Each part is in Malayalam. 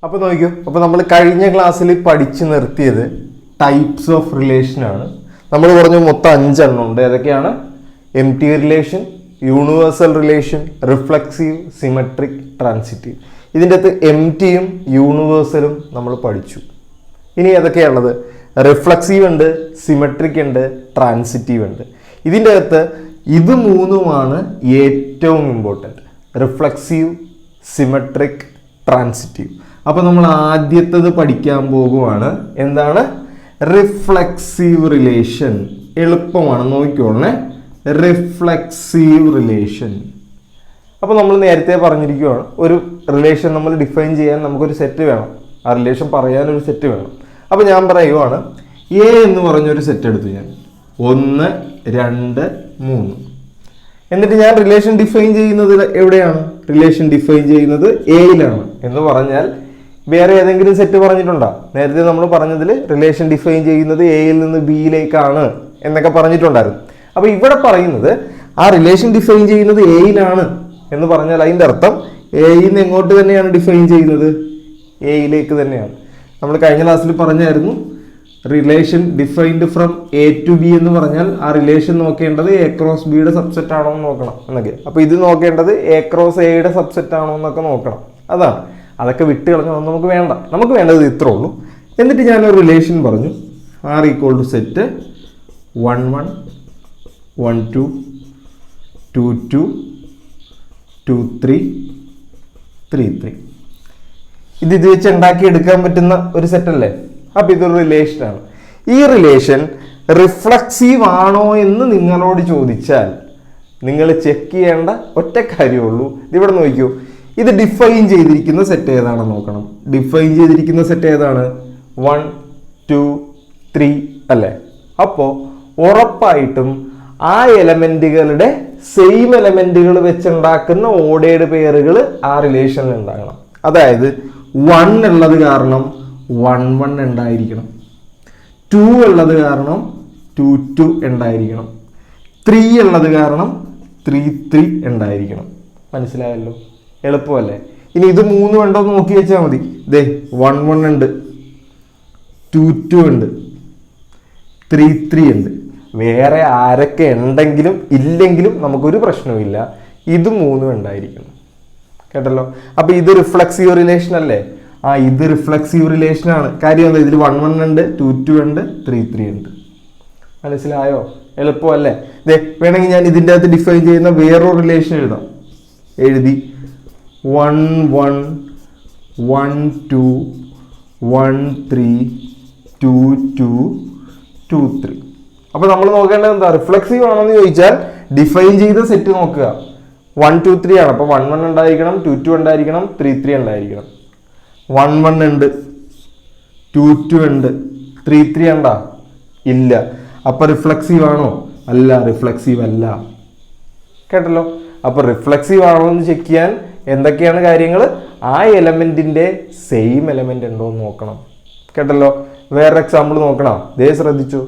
അപ്പോൾ നോക്കൂ, അപ്പോൾ നമ്മൾ കഴിഞ്ഞ ക്ലാസ്സിൽ പഠിച്ചു നിർത്തിയത് ടൈപ്സ് ഓഫ് റിലേഷൻ ആണ്. നമ്മൾ പറഞ്ഞു മൊത്തം 5 എണ്ണം ഉണ്ട്. ഏതൊക്കെയാണ്? Empty relation, universal relation, reflexive, symmetric, transitive. ഇതിൻ്റെ അകത്ത് എംപ്റ്റിയും യൂണിവേഴ്സലും നമ്മൾ പഠിച്ചു. ഇനി ഏതൊക്കെയാണുള്ളത്? റിഫ്ലെക്സീവ് ഉണ്ട്, സിമെട്രിക് ഉണ്ട്, ട്രാൻസിറ്റീവ് ഉണ്ട്. ഇതിൻ്റെ അകത്ത് ഇത് മൂന്നുമാണ് ഏറ്റവും ഇമ്പോർട്ടൻറ്റ്: റിഫ്ലെക്സീവ്, സിമെട്രിക്, ട്രാൻസിറ്റീവ്. അപ്പോൾ നമ്മൾ ആദ്യത്തേത് പഠിക്കാൻ പോകുവാണ്. എന്താണ്? Reflexive relation. എളുപ്പമാണ്, നോക്കിക്കോളണേ. Reflexive relation. അപ്പോൾ നമ്മൾ നേരത്തെ പറഞ്ഞിരിക്കുകയാണ്, ഒരു റിലേഷൻ നമ്മൾ ഡിഫൈൻ ചെയ്യാൻ നമുക്കൊരു സെറ്റ് വേണം, ആ റിലേഷൻ പറയാനൊരു സെറ്റ് വേണം. അപ്പോൾ ഞാൻ പറയുവാണ്, എ എന്ന് പറഞ്ഞൊരു സെറ്റ് എടുത്തു ഞാൻ, 1, 2, 3. എന്നിട്ട് ഞാൻ റിലേഷൻ ഡിഫൈൻ ചെയ്യുന്നത് എവിടെയാണ്? റിലേഷൻ ഡിഫൈൻ ചെയ്യുന്നത് എയിലാണ്. എന്ന് പറഞ്ഞാൽ വേറെ ഏതെങ്കിലും സെറ്റ് പറഞ്ഞിട്ടുണ്ടോ? നേരത്തെ നമ്മൾ പറഞ്ഞതിൽ റിലേഷൻ ഡിഫൈൻ ചെയ്യുന്നത് എയിൽ നിന്ന് ബിയിലേക്കാണ് എന്നൊക്കെ പറഞ്ഞിട്ടുണ്ടായിരുന്നു. അപ്പോൾ ഇവിടെ പറയുന്നത് ആ റിലേഷൻ ഡിഫൈൻ ചെയ്യുന്നത് എയിലാണ് എന്ന് പറഞ്ഞാൽ അതിൻ്റെ അർത്ഥം എയിൽ നിന്ന് എങ്ങോട്ട് തന്നെയാണ് ഡിഫൈൻ ചെയ്യുന്നത്? എയിലേക്ക് തന്നെയാണ്. നമ്മൾ കഴിഞ്ഞ ക്ലാസ്സിൽ പറഞ്ഞായിരുന്നു, relation defined from A to B എന്ന് പറഞ്ഞാൽ ആ റിലേഷൻ നോക്കേണ്ടത് എ ക്രോസ് ബിയുടെ സബ്സെറ്റ് ആണോ എന്ന് നോക്കണം എന്നൊക്കെ. അപ്പോൾ ഇത് നോക്കേണ്ടത് എ ക്രോസ് എയുടെ സബ്സെറ്റ് ആണോ എന്നൊക്കെ നോക്കണം. അതാണ്. അതൊക്കെ വിട്ട് കളഞ്ഞാൽ നമുക്ക് വേണ്ട. നമുക്ക് വേണ്ടത് ഇത്രേ ഉള്ളൂ. എന്നിട്ട് ഞാനൊരു റിലേഷൻ പറഞ്ഞു, ആർ ഈക്വൾ ടു സെറ്റ് 1 1 1 2 2 2 2 3 3 3. ഇത് വെച്ച് ഉണ്ടാക്കിയെടുക്കാൻ പറ്റുന്ന ഒരു സെറ്റല്ലേ? അപ്പം ഇതൊരു റിലേഷനാണ്. ഈ റിലേഷൻ റിഫ്ലെക്സീവ് ആണോ എന്ന് നിങ്ങളോട് ചോദിച്ചാൽ നിങ്ങൾ ചെക്ക് ചെയ്യേണ്ട ഒറ്റ കാര്യമുള്ളൂ. ഇതിവിടെ നോക്കിയോ, ഇത് ഡിഫൈൻ ചെയ്തിരിക്കുന്ന സെറ്റ് ഏതാണെന്ന് നോക്കണം. ഡിഫൈൻ ചെയ്തിരിക്കുന്ന സെറ്റ് ഏതാണ്? 1 2 3 അല്ലേ? അപ്പോൾ ഉറപ്പായിട്ടും ആ എലമെന്റുകളുടെ സെയിം എലമെന്റുകൾ വെച്ചുണ്ടാക്കുന്ന ഓർഡേർഡ് പെയറുകൾ ആ റിലേഷനിൽ ഉണ്ടാകണം. അതായത് 1 ഉള്ളത് കാരണം 1 1 ഉണ്ടായിരിക്കണം, 2 ഉള്ളത് കാരണം 2 2 ഉണ്ടായിരിക്കണം, 3 ഉള്ളത് കാരണം 3 3 ഉണ്ടായിരിക്കണം. മനസ്സിലായല്ലോ? എളുപ്പമല്ലേ? ഇനി ഇത് 3 ഉണ്ടോ എന്ന് നോക്കി വെച്ചാൽ മതി. ദേ 1 1 ഉണ്ട്, 2 2 ഉണ്ട്, 3 3 ഉണ്ട്. വേറെ ആരൊക്കെ ഉണ്ടെങ്കിലും ഇല്ലെങ്കിലും നമുക്കൊരു പ്രശ്നവുമില്ല, ഇത് 3 ഉണ്ടായിരിക്കണം. കേട്ടല്ലോ? അപ്പൊ ഇത് റിഫ്ലെക്സീവ് റിലേഷൻ അല്ലേ? ആ, ഇത് റിഫ്ലെക്സീവ് റിലേഷൻ ആണ്. കാര്യം എന്താ? ഇതിൽ 1 1 ഉണ്ട്, 2 2 ഉണ്ട്, 3 3 ഉണ്ട്. മനസ്സിലായോ? എളുപ്പമല്ലേ? ദേ വേണമെങ്കിൽ ഞാൻ ഇതിൻ്റെ അകത്ത് ഡിഫൈൻ ചെയ്യുന്ന വേറൊരു റിലേഷൻ എഴുതാം. എഴുതി 1 1 1 2 1 3 2 2 2 3. അപ്പൊ നമ്മൾ നോക്കേണ്ടത് എന്താ? റിഫ്ലെക്സീവ് ആണെന്ന് ചോദിച്ചാൽ ഡിഫൈൻ ചെയ്ത സെറ്റ് നോക്കുക. 1 2 3 ആണ്. അപ്പൊ 1 1 ഉണ്ടായിരിക്കണം, 2 2 ഉണ്ടായിരിക്കണം, 3 3 ഉണ്ടായിരിക്കണം. 1 1 ഉണ്ട്, 2 2 ഉണ്ട്, 3 3 ഉണ്ടാ? ഇല്ല. അപ്പൊ റിഫ്ലെക്സീവ് ആണോ? അല്ല, റിഫ്ലെക്സീവ് അല്ല. കേട്ടല്ലോ? അപ്പൊ റിഫ്ലെക്സീവ് ആണോ എന്ന് ചെക്ക് ചെയ്യാൻ എന്തൊക്കെയാണ് കാര്യങ്ങൾ? ആ എലമെന്റിന്റെ സെയിം എലമെന്റ് ഉണ്ടോ എന്ന് നോക്കണം. കേട്ടല്ലോ? വേറെ എക്സാമ്പിൾ നോക്കണം. ദേ ശ്രദ്ധിച്ചു.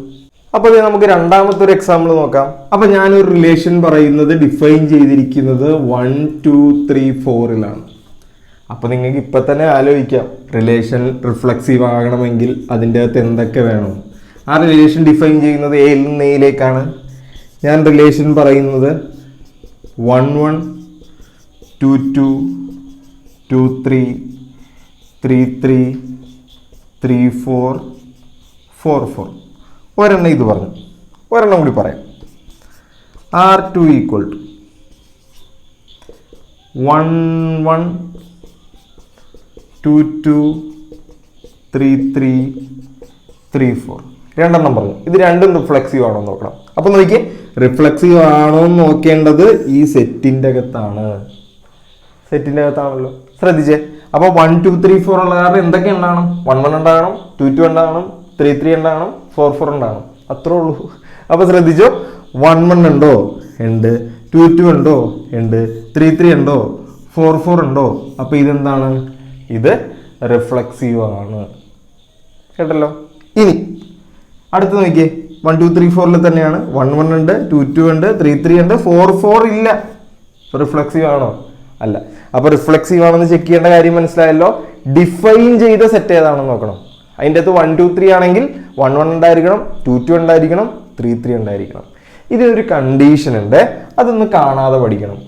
അപ്പൊ നമുക്ക് രണ്ടാമത്തെ ഒരു എക്സാമ്പിൾ നോക്കാം. അപ്പൊ ഞാനൊരു റിലേഷൻ പറയുന്നത് ഡിഫൈൻ ചെയ്തിരിക്കുന്നത് 1 2 3 4ലാണ്. അപ്പൊ നിങ്ങൾക്ക് ഇപ്പൊ തന്നെ ആലോചിക്കാം, റിലേഷൻ റിഫ്ലെക്സീവ് ആകണമെങ്കിൽ അതിൻ്റെ അകത്ത് എന്തൊക്കെ വേണം? ആ റിലേഷൻ ഡിഫൈൻ ചെയ്യുന്നത് എയിൽ നിന്ന് എയിലേക്കാണ്. ഞാൻ റിലേഷൻ പറയുന്നത് 1 1 2 2 2 3 3 3 3 4 4 4. ഒരെണ്ണം ഇത് പറഞ്ഞു, ഒരെണ്ണം കൂടി പറയാം. R2 equal to 1 1 2 2 3 3 3 4. രണ്ടെണ്ണം പറഞ്ഞു. ഇത് രണ്ടും റിഫ്ലെക്സീവ് ആണോ എന്ന് നോക്കണം. അപ്പൊ നോക്കിയേ, റിഫ്ലെക്സീവ് ആണോ എന്ന് നോക്കേണ്ടത് ഈ സെറ്റിന്റെ അകത്താണ്. സെറ്റിന്റെ അകത്താണല്ലോ. ശ്രദ്ധിച്ചേ. അപ്പൊ 1 2 3 4 ഉള്ള കാരണം എന്തൊക്കെ ഉണ്ടാകണം? 1 1 ഉണ്ടാകണം, 2 2 ഉണ്ടാകണം, 3 3 ഉണ്ടാകണം, 4 4 ഉണ്ടാകണം. അത്രേ ഉള്ളൂ. അപ്പൊ ശ്രദ്ധിച്ചോ, 1 1 ഉണ്ടോ? ഉണ്ട്. 2 2 ഉണ്ടോ? ഉണ്ട്. 3 3 ഉണ്ടോ? 4 4 ഉണ്ടോ? അപ്പൊ ഇതെന്താണ്? ഇത് റിഫ്ലെക്സീവ് ആണ്. കേട്ടല്ലോ? ഇനി അടുത്ത് നോക്കിയേ, 1 2 3 4ൽ തന്നെയാണ്. 1 1 ഉണ്ട്, 2 2 ഉണ്ട്, 3 3 ഉണ്ട്, 4 4 ഇല്ല. റിഫ്ലെക്സീവ് ആണോ? അല്ല. അപ്പൊ റിഫ്ലെക്സീവ് ആണെന്ന് ചെക്ക് ചെയ്യേണ്ട കാര്യം മനസ്സിലായല്ലോ. ഡിഫൈൻ ചെയ്ത സെറ്റ് ഏതാണെന്ന് നോക്കണം. അതിൻ്റെ അകത്ത് 1 2 3 ആണെങ്കിൽ 1 1 ഉണ്ടായിരിക്കണം, 2 2 ഉണ്ടായിരിക്കണം, 3 3 ഉണ്ടായിരിക്കണം. ഇതിനൊരു കണ്ടീഷൻ ഉണ്ട്, അതൊന്ന് കാണാതെ പഠിക്കണം.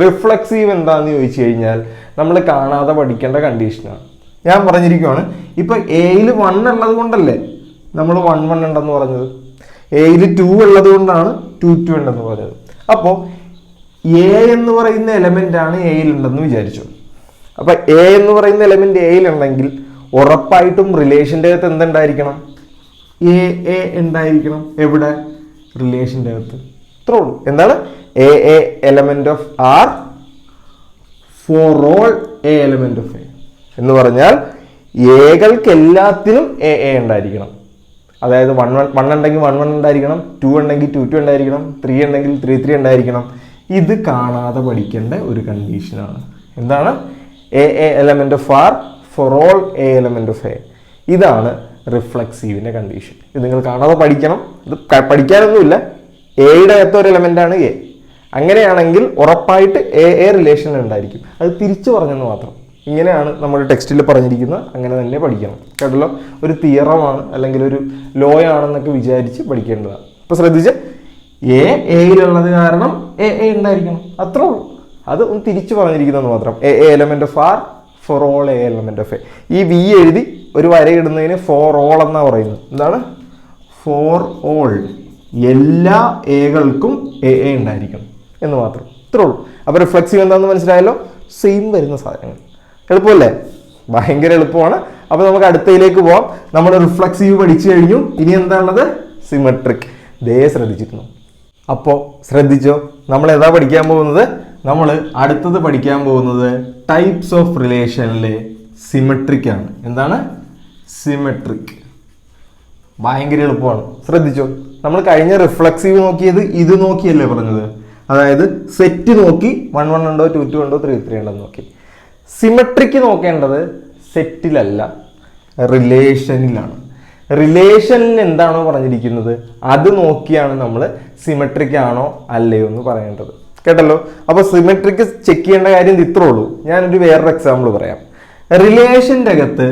റിഫ്ലെക്സീവ് എന്താന്ന് ചോദിച്ചു കഴിഞ്ഞാൽ നമ്മൾ കാണാതെ പഠിക്കേണ്ട കണ്ടീഷനാണ്. ഞാൻ പറഞ്ഞിരിക്കുവാണ്, ഇപ്പൊ എയിൽ 1 ഉള്ളത് കൊണ്ടല്ലേ നമ്മൾ 1 1 ഉണ്ടെന്ന് പറഞ്ഞത്, എയിൽ 2 ഉള്ളത് കൊണ്ടാണ് 2 2 ഉണ്ടെന്ന് പറഞ്ഞത്. അപ്പോൾ എ എന്ന് പറയുന്ന എലമെന്റ് ആണ് എയിൽ ഉണ്ടെന്ന് വിചാരിച്ചു. അപ്പൊ എ എന്ന് പറയുന്ന എലമെന്റ് എയിൽ ഉണ്ടെങ്കിൽ ഉറപ്പായിട്ടും റിലേഷൻ്റെ അകത്ത് എന്തുണ്ടായിരിക്കണം? എ എ ഉണ്ടായിരിക്കണം. എവിടെ? റിലേഷൻ്റെ അകത്ത്. ഇത്രേ ഉള്ളൂ. എന്താണ്? A a element of R for all a element of A എന്ന് പറഞ്ഞാൽ എകൾക്ക് എല്ലാത്തിനും എ എ ഉണ്ടായിരിക്കണം. അതായത് 1 ഉണ്ടെങ്കിൽ 1 1 ഉണ്ടായിരിക്കണം, 2 ഉണ്ടെങ്കിൽ 2 2 ഉണ്ടായിരിക്കണം, 3 ഉണ്ടെങ്കിൽ 3 3 ഉണ്ടായിരിക്കണം. ഇത് കാണാതെ പഠിക്കേണ്ട ഒരു കണ്ടീഷനാണ്. എന്താണ്? A a element of R for all a element of A. ഇതാണ് റിഫ്ലെക്സീവിന്റെ കണ്ടീഷൻ. ഇത് നിങ്ങൾ കാണാതെ പഠിക്കണം. ഇത് പഠിക്കാനൊന്നുമില്ല. എയുടെ അകത്ത ഒരു എലമെന്റാണ് എ. അങ്ങനെയാണെങ്കിൽ ഉറപ്പായിട്ട് എ എ റിലേഷൻ ഉണ്ടായിരിക്കും. അത് തിരിച്ചു പറഞ്ഞെന്ന് മാത്രം. ഇങ്ങനെയാണ് നമ്മുടെ ടെക്സ്റ്റിൽ പറഞ്ഞിരിക്കുന്നത്. അങ്ങനെ തന്നെ പഠിക്കണം. കേട്ടല്ലോ? ഒരു തിയറമാണ് അല്ലെങ്കിൽ ഒരു ലോ ആണെന്നൊക്കെ വിചാരിച്ച് പഠിക്കേണ്ടതാണ്. അപ്പൊ ശ്രദ്ധിച്ച്, എ എയിലുള്ളത് കാരണം എ എ ഉണ്ടായിരിക്കണം. അത്രേ ഉള്ളൂ. അത് ഒന്ന് തിരിച്ചു പറഞ്ഞിരിക്കുന്നത് മാത്രം. A a element of R for all a element of A. ഈ വി എഴുതി ഒരു വരയിടുന്നതിന് ഫോർ ഓൾ എന്നാ പറയുന്നത്. എന്താണ്? ഫോർ ഓൾ, എല്ലാ എകൾക്കും എ എ ഉണ്ടായിരിക്കണം എന്ന് മാത്രം. ഇത്രേ ഉള്ളൂ. അപ്പൊ റിഫ്ലെക്സീവ് എന്താണെന്ന് മനസ്സിലായല്ലോ. സെയിം വരുന്ന സാധനങ്ങൾ. എളുപ്പമല്ലേ? ഭയങ്കര എളുപ്പമാണ്. അപ്പൊ നമുക്ക് അടുത്തയിലേക്ക് പോവാം. നമ്മൾ റിഫ്ലെക്സീവ് പഠിച്ചു കഴിഞ്ഞു. ഇനി എന്താണുള്ളത്? സിമെട്രിക്. ദേ ശ്രദ്ധിച്ചിരുന്നു. അപ്പോൾ ശ്രദ്ധിച്ചോ, നമ്മൾ ഏതാ പഠിക്കാൻ പോകുന്നത്? നമ്മൾ അടുത്തത് പഠിക്കാൻ പോകുന്നത് ടൈപ്സ് ഓഫ് റിലേഷനിലെ സിമെട്രിക് ആണ്. എന്താണ്? സിമെട്രിക്. ഭയങ്കര എളുപ്പമാണ്. ശ്രദ്ധിച്ചോ, നമ്മൾ കഴിഞ്ഞ റിഫ്ലെക്സീവ് നോക്കിയത് ഇത് നോക്കിയല്ലേ പറഞ്ഞത്? അതായത് സെറ്റ് നോക്കി 1 1 ഉണ്ടോ 2 2 ഉണ്ടോ 3 3 ഉണ്ടോ നോക്കി. സിമെട്രിക്ക് നോക്കേണ്ടത് സെറ്റിലല്ല, റിലേഷനിലാണ്. റിലേഷനിൽ എന്താണോ പറഞ്ഞിരിക്കുന്നത് അത് നോക്കിയാണ് നമ്മൾ സിമെട്രിക് ആണോ അല്ലയോ എന്ന് പറയേണ്ടത്. കേട്ടല്ലോ? അപ്പൊ സിമെട്രിക്ക് ചെക്ക് ചെയ്യേണ്ട കാര്യം ഇത്രേ ഉള്ളൂ. ഞാനൊരു വേറൊരു എക്സാമ്പിൾ പറയാം. റിലേഷൻ്റെ അകത്ത്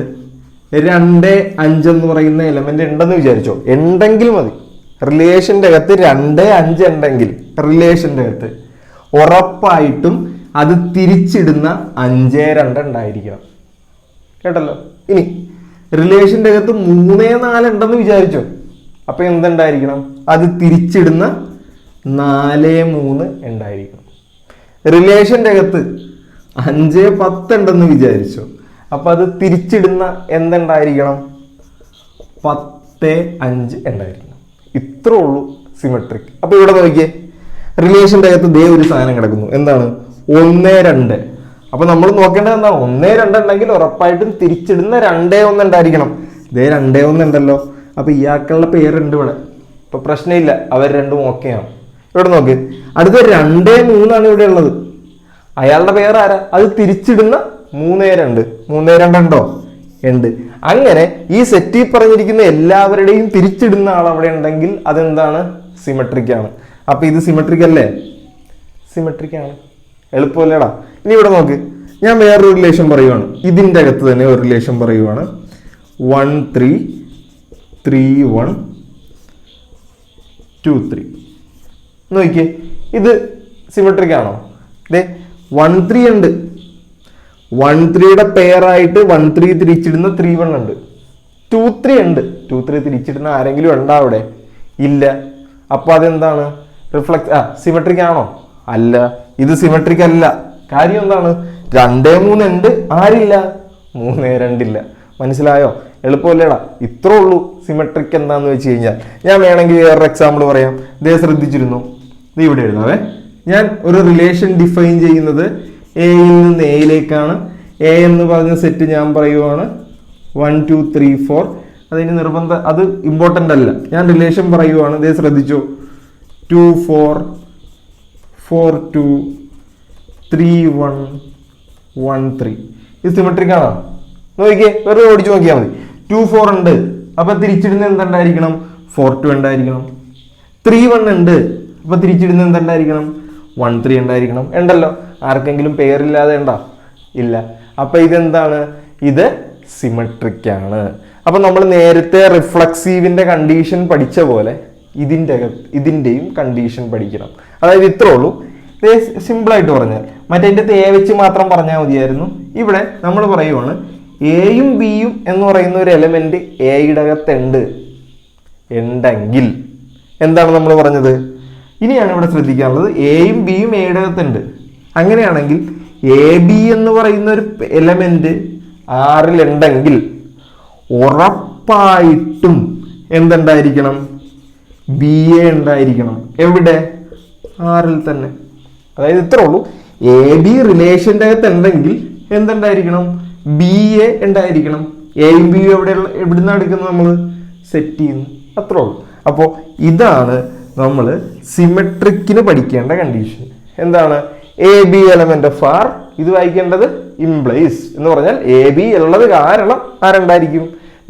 2 5 എന്ന് പറയുന്ന എലമെന്റ് ഉണ്ടെന്ന് വിചാരിച്ചോ. ഉണ്ടെങ്കിൽ മതി. റിലേഷൻ്റെ അകത്ത് 2 5 ഉണ്ടെങ്കിൽ റിലേഷൻ്റെ അകത്ത് ഉറപ്പായിട്ടും അത് തിരിച്ചിടുന്ന 5 2 ഉണ്ടായിരിക്കണം. കേട്ടല്ലോ? ഇനി റിലേഷൻ്റെ അകത്ത് 3 4 ഉണ്ടെന്ന് വിചാരിച്ചോ. അപ്പൊ എന്തുണ്ടായിരിക്കണം? അത് തിരിച്ചിടുന്ന 4 3 ഉണ്ടായിരിക്കണം. റിലേഷൻ്റെ അകത്ത് 5 10 ഉണ്ടെന്ന് വിചാരിച്ചോ. അപ്പൊ അത് തിരിച്ചിടുന്ന എന്തുണ്ടായിരിക്കണം? 10 5 ഉണ്ടായിരിക്കണം. ഇത്രേ ഉള്ളൂ സിമെട്രിക്. അപ്പൊ ഇവിടെ നോക്കിയേ, റിലേഷൻ്റെ അകത്ത് ദേ ഒരു സാധനം കിടക്കുന്നു. എന്താണ്? 1 2. അപ്പൊ നമ്മൾ നോക്കേണ്ടത് എന്താണ്? 1 2 ഉണ്ടെങ്കിൽ ഉറപ്പായിട്ടും തിരിച്ചിടുന്ന 2 1 ഉണ്ടായിരിക്കണം. ഇതേ 2 1 ഉണ്ടല്ലോ. അപ്പൊ ഇയാൾക്കുള്ള പേരുണ്ട് ഇവിടെ. ഇപ്പൊ പ്രശ്നമില്ല, അവർ രണ്ടും ഓക്കെയാണ്. ഇവിടെ നോക്ക്, അടുത്ത 2 3 ആണ് ഇവിടെ ഉള്ളത്. അയാളുടെ പേരാരാ? അത് തിരിച്ചിടുന്ന 3 2. 3 2 ഉണ്ടോ? ഉണ്ട്. അങ്ങനെ ഈ സെറ്റിൽ പറഞ്ഞിരിക്കുന്ന എല്ലാവരുടെയും തിരിച്ചിടുന്ന ആൾ അവിടെ ഉണ്ടെങ്കിൽ അതെന്താണ്? സിമെട്രിക് ആണ്. അപ്പൊ ഇത് സിമെട്രിക് അല്ലേ? സിമെട്രിക് ആണ്. എളുപ്പമല്ലേടാ? ഇനി ഇവിടെ നോക്ക്, ഞാൻ വേറൊരു റിലേഷൻ പറയുവാണ്. ഇതിൻ്റെ അകത്ത് തന്നെ ഒരു റിലേഷൻ പറയുവാണ്. 1 3 3 1 2 3. നോക്കിയേ, ഇത് സിമെട്രിക് ആണോ? ദേ 1 3 ഉണ്ട്. 1 3യുടെ പെയറായിട്ട് 1 3 തിരിച്ചിടുന്ന 3 1 ഉണ്ട്. 2 3 ഉണ്ട്. 2 3 തിരിച്ചിടുന്ന ആരെങ്കിലും ഉണ്ടോ അവിടെ? ഇല്ല. അപ്പൊ അതെന്താണ്? സിമെട്രിക് ആണോ? അല്ല. ഇത് സിമെട്രിക് അല്ല. കാര്യം എന്താണ്? 2 3 ഉണ്ട്. ആരില്ല? 3 2 ഇല്ല. മനസ്സിലായോ? എളുപ്പമല്ലേടാ? ഇത്രേ ഉള്ളൂ സിമെട്രിക് എന്താന്ന് വെച്ച് കഴിഞ്ഞാൽ. ഞാൻ വേണമെങ്കിൽ വേറൊരു എക്സാമ്പിൾ പറയാം. ഇതേ ശ്രദ്ധിച്ചിരുന്നു. ഇത് ഇവിടെ എഴുതാവേ. ഞാൻ ഒരു റിലേഷൻ ഡിഫൈൻ ചെയ്യുന്നത് എയിൽ നിന്ന് എയിലേക്കാണ്. എ എന്ന് പറഞ്ഞ സെറ്റ് ഞാൻ പറയുവാണ് 1 2 3 4. അതിന് അത് ഇമ്പോർട്ടൻ്റ് അല്ല. ഞാൻ റിലേഷൻ പറയുവാണ്. ഇതേ ശ്രദ്ധിച്ചു. 2 4 4 2 3 1 1 3. ഇത് സിമെട്രിക് ആണോ? നോക്കിയേ, വെറുതെ ഓടിച്ചു നോക്കിയാൽ മതി. 2 4 ഉണ്ട്. അപ്പൊ തിരിച്ചിടുന്ന എന്തുണ്ടായിരിക്കണം? 4 2 ഉണ്ടായിരിക്കണം. 3 1 ഉണ്ട്. അപ്പൊ തിരിച്ചിടുന്ന എന്തുണ്ടായിരിക്കണം? 1 3 ഉണ്ടായിരിക്കണം. ഉണ്ടല്ലോ. ആർക്കെങ്കിലും പേരില്ലാതെ ഉണ്ടോ? ഇല്ല. അപ്പൊ ഇതെന്താണ്? ഇത് സിമെട്രിക് ആണ്. അപ്പൊ നമ്മൾ നേരത്തെ റിഫ്ലക്സീവിന്റെ കണ്ടീഷൻ പഠിച്ച പോലെ ഇതിന്റെയും കണ്ടീഷൻ പഠിക്കണം. അതായത് ഇത്രേ ഉള്ളൂ. സിമ്പിൾ ആയിട്ട് പറഞ്ഞാൽ മറ്റേ തേ വെച്ച് മാത്രം പറഞ്ഞാൽ മതിയായിരുന്നു. ഇവിടെ നമ്മൾ പറയുവാണ് എയും ബിയും എന്ന് പറയുന്ന ഒരു എലമെന്റ് എയുടെ അകത്തുണ്ട് ഉണ്ടെങ്കിൽ എന്താണ് നമ്മൾ പറഞ്ഞത്? ഇനിയാണ് ഇവിടെ ശ്രദ്ധിക്കാനുള്ളത്. എയും ബിയും എയുടെ അകത്തുണ്ട്. അങ്ങനെയാണെങ്കിൽ എ ബി എന്ന് പറയുന്ന ഒരു എലമെന്റ് ആറിൽ ഉണ്ടെങ്കിൽ ഉറപ്പായിട്ടും എന്തുണ്ടായിരിക്കണം? ബി എ ഉണ്ടായിരിക്കണം. എവിടെ? ആറിൽ തന്നെ. അതായത് ഇത്രേ ഉള്ളൂ. എ ബി റിലേഷൻ്റെ അകത്ത് ഉണ്ടെങ്കിൽ എന്തുണ്ടായിരിക്കണം? ബി എ ഉണ്ടായിരിക്കണം. എയും ബിയും എവിടുന്നാണ് എടുക്കുന്നത്? നമ്മൾ സെറ്റ് ചെയ്യുന്നു. അത്രേ ഉള്ളൂ. അപ്പോൾ ഇതാണ് നമ്മൾ സിമെട്രിക്കിന് പഠിക്കേണ്ട കണ്ടീഷൻ. എന്താണ്? A b element of R. ഇത് വായിക്കേണ്ടത് ഇംപ്ലൈസ് എന്ന് പറഞ്ഞാൽ എ ബി ഉള്ളത് കാരണം ആരുണ്ടായിരിക്കും?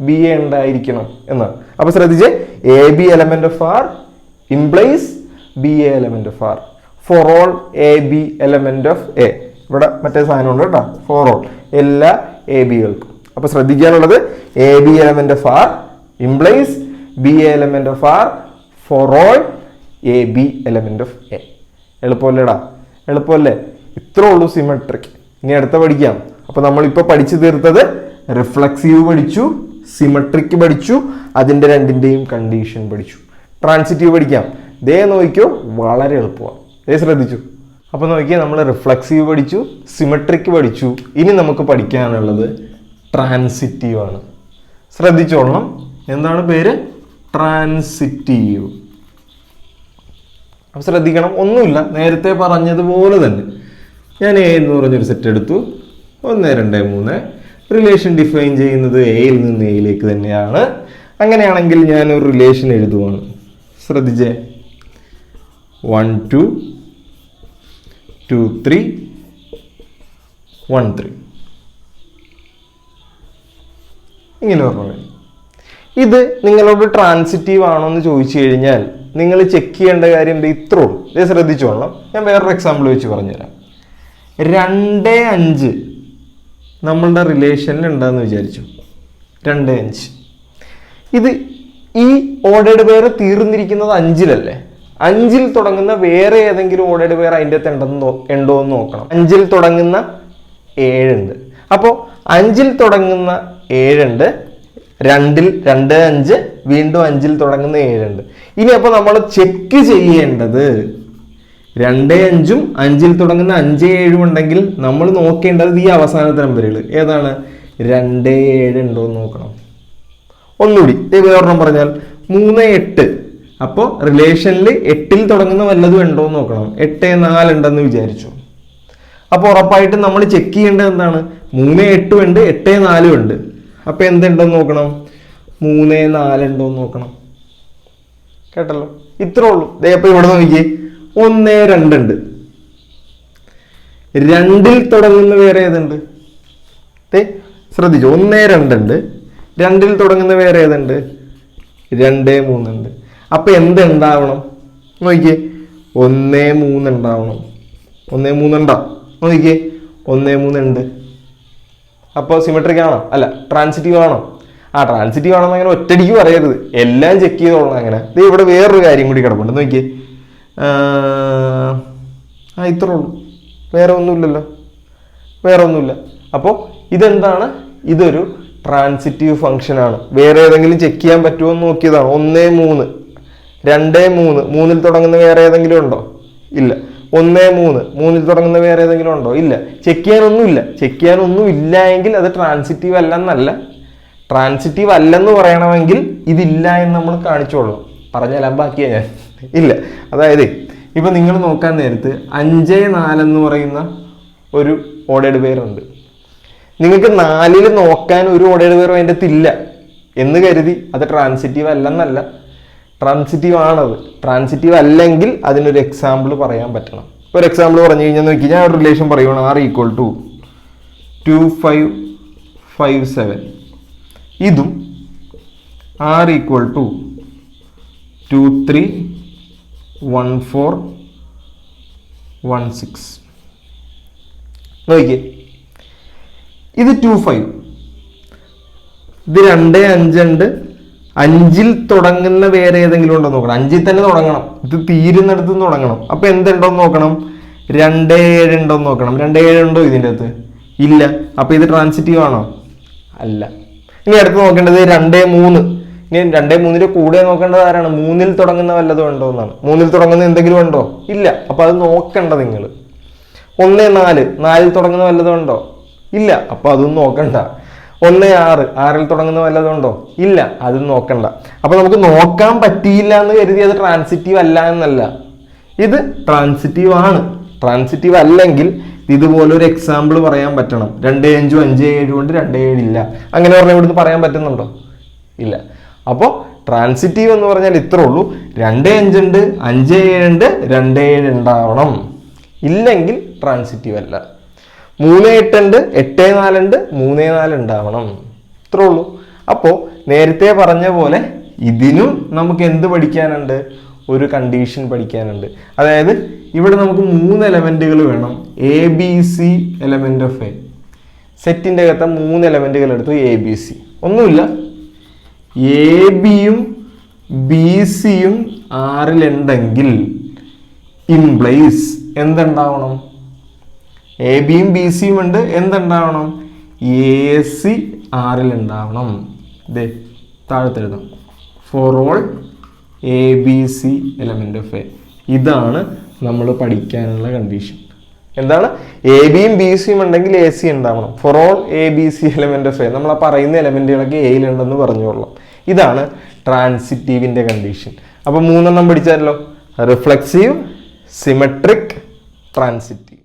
ബി എ ഉണ്ടായിരിക്കണം എന്നാണ്. അപ്പൊ ശ്രദ്ധിച്ചേ, a b element of R implies b a element of R for all a b element of A. ഇവിടെ മറ്റേ സാധനം ഉണ്ട് കേട്ടോ, ഫോർ ഓൾ, എല്ലാ എ ബികൾക്കും. അപ്പൊ ശ്രദ്ധിക്കാനുള്ളത് a b element of R implies b a element of R for all a b element of A. എളുപ്പമല്ലേടാ? എളുപ്പമല്ലേ? ഇത്രേ ഉള്ളൂ സിമെട്രിക്. ഇനി അടുത്ത പഠിക്കാം. അപ്പൊ നമ്മളിപ്പോ പഠിച്ചു തീർത്തത് റിഫ്ലക്സീവ് പഠിച്ചു, സിമെട്രിക് പഠിച്ചു, അതിന്റെ രണ്ടിന്റെയും കണ്ടീഷൻ പഠിച്ചു. ട്രാൻസിറ്റീവ് പഠിക്കാം. ദേ നോക്കിക്കോ, വളരെ എളുപ്പമാണ്. ദേ ശ്രദ്ധിച്ചു. അപ്പൊ നോക്കിയാൽ നമ്മൾ റിഫ്ലക്സീവ് പഠിച്ചു, സിമെട്രിക് പഠിച്ചു. ഇനി നമുക്ക് പഠിക്കാനുള്ളത് ട്രാൻസിറ്റീവ് ആണ്. ശ്രദ്ധിച്ചോളണം. എന്താണ് പേര്? ട്രാൻസിറ്റീവ്. അപ്പൊ ശ്രദ്ധിക്കണം, ഒന്നുമില്ല, നേരത്തെ പറഞ്ഞതുപോലെ തന്നെ ഞാൻ എ എന്ന് പറഞ്ഞൊരു സെറ്റ് എടുത്തു. 1, 2, 3 റിലേഷൻ ഡിഫൈൻ ചെയ്യുന്നത് എയിൽ നിന്ന് എയിലേക്ക് തന്നെയാണ്. അങ്ങനെയാണെങ്കിൽ ഞാൻ ഒരു റിലേഷൻ എഴുതുവാണ്. ശ്രദ്ധിച്ചേ, 1 2 2 3 1 3 ഇങ്ങനെ പറഞ്ഞു. ഇത് നിങ്ങളോട് ട്രാൻസിറ്റീവ് ആണോ എന്ന് ചോദിച്ചു കഴിഞ്ഞാൽ നിങ്ങൾ ചെക്ക് ചെയ്യേണ്ട കാര്യം ഇത്രേ ഉള്ളൂ. ഇത് ശ്രദ്ധിച്ചോളണം. ഞാൻ വേറൊരു എക്സാമ്പിൾ വെച്ച് പറഞ്ഞുതരാം. 2 5 നമ്മളുടെ റിലേഷനിൽ ഉണ്ടാന്ന് വിചാരിച്ചു. 2 5 ഇത് ഈ ഓർഡേഡ് പെയർ തീർന്നിരിക്കുന്നത് 5-ലല്ലേ? 5-ൽ തുടങ്ങുന്ന വേറെ ഏതെങ്കിലും ഓർഡേഡ് പെയർ അതിൻ്റെ അകത്ത് ഉണ്ടോ എന്ന് നോക്കണം. 5-ൽ തുടങ്ങുന്ന 7 ഉണ്ട്. അപ്പോൾ 5-ൽ തുടങ്ങുന്ന 7 ഉണ്ട്, 2-ൽ 2 5 വീണ്ടും 5-ൽ തുടങ്ങുന്ന 7 ഉണ്ട്. ഇനി അപ്പോൾ നമ്മൾ ചെക്ക് ചെയ്യേണ്ടത് 2 5-ഉം 5-ൽ തുടങ്ങുന്ന 5 7 ഉണ്ടെങ്കിൽ നമ്മൾ നോക്കേണ്ടത് ഈ അവസാനത്തെ നമ്പറുകൾ ഏതാണ്? 2 7 ഉണ്ടോ എന്ന് നോക്കണം. ഒന്നുകൂടി വേറൊരെണ്ണം പറഞ്ഞാൽ 3 8. അപ്പോൾ റിലേഷനിൽ 8-ൽ തുടങ്ങുന്ന വല്ലതും ഉണ്ടോ എന്ന് നോക്കണം. 8 4 ഉണ്ടെന്ന് വിചാരിച്ചു. അപ്പോൾ ഉറപ്പായിട്ടും നമ്മൾ ചെക്ക് ചെയ്യേണ്ടത് എന്താണ്? 3 8 ഉണ്ട്, 8 4 ഉണ്ട്. അപ്പൊ എന്തുണ്ടെന്ന് നോക്കണം? 3 4 ഉണ്ടോ എന്ന് നോക്കണം. കേട്ടല്ലോ? ഇത്രേ ഉള്ളൂ. അപ്പൊ ഇവിടെ നോക്കിയേ, 1 2 ഉണ്ട്. 2-ൽ തുടങ്ങുന്ന വേറെ ഏതുണ്ട്? ശ്രദ്ധിച്ചു, 1 2 ഉണ്ട്. 2-ൽ തുടങ്ങുന്ന വേറെ ഏതുണ്ട്? 2 3 ഉണ്ട്. അപ്പൊ എന്തുണ്ടാവണം നോക്കിയേ? 1 3 ഉണ്ടാവണം. 1 3 ഉണ്ടോ നോക്കിയേ? 1 3 ഉണ്ട്. അപ്പോൾ സിമെട്രിക് ആണോ? അല്ല. ട്രാൻസിറ്റീവ് ആണോ? ട്രാൻസിറ്റീവ് ആണെന്ന് അങ്ങനെ ഒറ്റടിക്ക് പറയരുത്, എല്ലാം ചെക്ക് ചെയ്തോളണം. അങ്ങനെ ഇവിടെ വേറൊരു കാര്യം കൂടി കിടപ്പുണ്ട് നോക്കിയേ. ഇത്രേ ഉള്ളൂ, വേറെ ഒന്നുമില്ലല്ലോ, വേറെ ഒന്നുമില്ല. അപ്പോൾ ഇതെന്താണ്? ഇതൊരു ട്രാൻസിറ്റീവ് ഫംഗ്ഷൻ ആണ്. വേറെ ഏതെങ്കിലും ചെക്ക് ചെയ്യാൻ പറ്റുമോ എന്ന് നോക്കിയതാണ്. 1 3 2 3 3-ൽ തുടങ്ങുന്ന വേറെ ഏതെങ്കിലും ഉണ്ടോ? ഇല്ല. 1 3 3-ൽ തുടങ്ങുന്ന വേറെ ഏതെങ്കിലും ഉണ്ടോ? ഇല്ല. ചെക്ക് ചെയ്യാനൊന്നുമില്ല. ചെക്ക് ചെയ്യാനൊന്നും ഇല്ല എങ്കിൽ അത് ട്രാൻസിറ്റീവ് അല്ലെന്നല്ല. ട്രാൻസിറ്റീവ് അല്ലെന്ന് പറയണമെങ്കിൽ ഇതില്ല എന്ന് നമ്മൾ കാണിച്ചോളൂ. പറഞ്ഞാൽ ബാക്കിയാ ഞാൻ ഇല്ല. അതായത് ഇപ്പൊ നിങ്ങൾ നോക്കാൻ നേരത്ത് 5 4 എന്ന് പറയുന്ന ഒരു ഓർഡേഡ് പെയർ ഉണ്ട്. നിങ്ങൾക്ക് 4-ൽ നോക്കാൻ ഒരു ഓർഡേഡ് പെയർ അതിൻ്റെ അകത്ത് ഇല്ല എന്ന് കരുതി അത് ട്രാൻസിറ്റീവ് അല്ലെന്നല്ല. ട്രാൻസിറ്റീവ് ആണത്. ട്രാൻസിറ്റീവ് അല്ലെങ്കിൽ അതിനൊരു എക്സാമ്പിൾ പറയാൻ പറ്റണം. ഒരു എക്സാമ്പിൾ പറഞ്ഞു കഴിഞ്ഞാൽ നോക്കി, ഞാൻ ഒരു റിലേഷൻ പറയുകയാണ്. R = 2 5 5 7. ഇതും R = 2 3 1 4 1 6. നോക്കിയേ, ഇത് 2 5, ഇത് 2 5 ഉണ്ട്. 5-ൽ തുടങ്ങുന്ന വേറെ ഏതെങ്കിലും ഉണ്ടോ നോക്കണം. 5-ൽ തന്നെ തുടങ്ങണം, ഇത് തീരുന്നിടത്ത് തുടങ്ങണം. അപ്പൊ എന്തുണ്ടോന്ന് നോക്കണം, 2 7 ഉണ്ടോന്ന് നോക്കണം. 2 7 ഉണ്ടോ ഇതിൻ്റെ അകത്ത്? ഇല്ല. അപ്പൊ ഇത് ട്രാൻസിറ്റീവ് ആണോ? അല്ല. ഇനി അടുത്ത് നോക്കേണ്ടത് 2 3. ഇനി 2 3-ന്റെ കൂടെ നോക്കേണ്ടത് ആരാണ്? 3-ൽ തുടങ്ങുന്ന വല്ലതും ഉണ്ടോ എന്നാണ്. 3-ൽ തുടങ്ങുന്ന എന്തെങ്കിലും ഉണ്ടോ? ഇല്ല. അപ്പൊ അത് നോക്കണ്ട നിങ്ങൾ. 1 4, 4-ൽ തുടങ്ങുന്ന വല്ലതും ഉണ്ടോ? ഇല്ല. അപ്പൊ അതൊന്നും നോക്കണ്ട. 1 6, 6-ൽ തുടങ്ങുന്ന വല്ലതും ഉണ്ടോ? ഇല്ല. അതും നോക്കണ്ട. അപ്പൊ നമുക്ക് നോക്കാൻ പറ്റിയില്ല എന്ന് കരുതി അത് ട്രാൻസിറ്റീവ് അല്ല എന്നല്ല, ഇത് ട്രാൻസിറ്റീവ് ആണ്. ട്രാൻസിറ്റീവ് അല്ലെങ്കിൽ ഇതുപോലെ ഒരു എക്സാമ്പിൾ പറയാൻ പറ്റണം. 2 5 5 7 കൊണ്ട് 2 7 ഇല്ല, അങ്ങനെ പറഞ്ഞാൽ ഇവിടുന്ന് പറയാൻ പറ്റുന്നുണ്ടോ? ഇല്ല. അപ്പോൾ ട്രാൻസിറ്റീവ് എന്ന് പറഞ്ഞാൽ ഇത്രേ ഉള്ളൂ. 2 5 ഉണ്ട്, 5 7 ഉണ്ട്, 2 7 ഉണ്ടാവണം. ഇല്ലെങ്കിൽ ട്രാൻസിറ്റീവ് അല്ല. 3 8 ഉണ്ട്, 8 4 ഉണ്ട്, 3 4 ഉണ്ടാവണം. ഇത്രേ ഉള്ളൂ. അപ്പോൾ നേരത്തെ പറഞ്ഞ പോലെ ഇതിനും നമുക്ക് എന്ത് പഠിക്കാനുണ്ട്? ഒരു കണ്ടീഷൻ പഠിക്കാനുണ്ട്. അതായത് ഇവിടെ നമുക്ക് 3 എലമെന്റുകൾ വേണം. ABC എലമെന്റ് ഓഫ് എ സെറ്റിന്റെ അകത്ത് 3 എലമെന്റുകൾ എടുത്തു. ABC ഒന്നുമില്ല, AB-യും BC-യും R-ൽ ഇംപ്ലൈസ് എന്തുണ്ടാവണം? AB-യും BC-യും ഉണ്ട്, എന്തുണ്ടാവണം? AC R-ൽ ഉണ്ടാവണം. ഇതേ താഴത്തെഴുതാം, for all ABC element of A. ഇതാണ് നമ്മൾ പഠിക്കാനുള്ള കണ്ടീഷൻ. എന്താണ്? AB-യും BC-യും ഉണ്ടെങ്കിൽ AC ഉണ്ടാവണം. Four all ABC element of A. നമ്മൾ ആ പറയുന്ന എലമെന്റുകളൊക്കെ എയിലുണ്ടെന്ന് പറഞ്ഞോളാം. ഇതാണ് ട്രാൻസിറ്റീവിന്റെ കണ്ടീഷൻ. അപ്പൊ 3 പഠിച്ചാലോ, റിഫ്ലെക്സീവ്, സിമെട്രിക്, ട്രാൻസിറ്റീവ്.